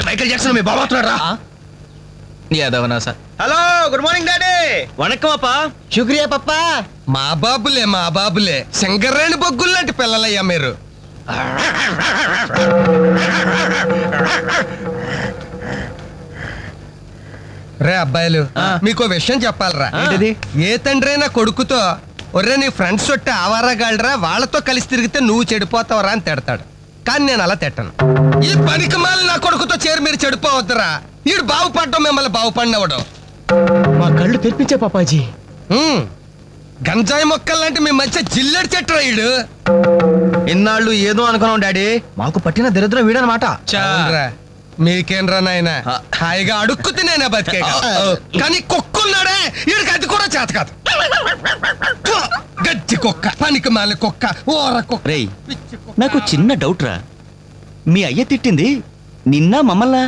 Michael Jackson మీ బాబా వస్తున్నాడు రా. యాదవనా sir. Hello, good morning daddy. వణకం అప్పా. శుక్రియా పప్పా. మా బాబులే శంకర్రాణి బొగ్గులు లాంటి పిల్లలయ్యా మీరు. రే అబ్బాయిలు, మీకు విషయం చెప్పాలరా. ఏ తండ్రైనా కొడుకుతో ఒర్రే నీ ఫ్రెండ్స్ చుట్టూ ఆవారాగాళ్ళరా, వాళ్ళతో కలిసి తిరిగితే నువ్వు చెడిపోతావరా అని తిడతాడు. కానీ నేను అలా తిట్టను. ఈ పనికి మాలి నా కొడుకుతో చేరి మీరు చెడిపోవద్దురా. వీడు బాగుపడటం మిమ్మల్ని బాగుపడినవడం. మా కళ్ళు తెరిపించే పాపాజీ. గంజాయి మొక్కల్లాంటి మీ మధ్య జిల్లెడు చెట్టు ఈడు. ఇన్నాళ్ళు ఏదో అనుకున్నాం డాడీ, మాకు పట్టిన దరిద్రం వీడనమాట. మీకేంరా నాయన, హాయిగా అడుక్కు తినేనా బతికే. కానీ కుక్కున్నాడే, వీడికి అది కూడా చేత కాదు. గజ్జి కుక్క, పనికి మాలి కుక్క, ఓర కుక్క. రేయ్, నాకు చిన్న డౌట్ రా. మీ అయ్య తిట్టింది నిన్న మమ్మల్ని?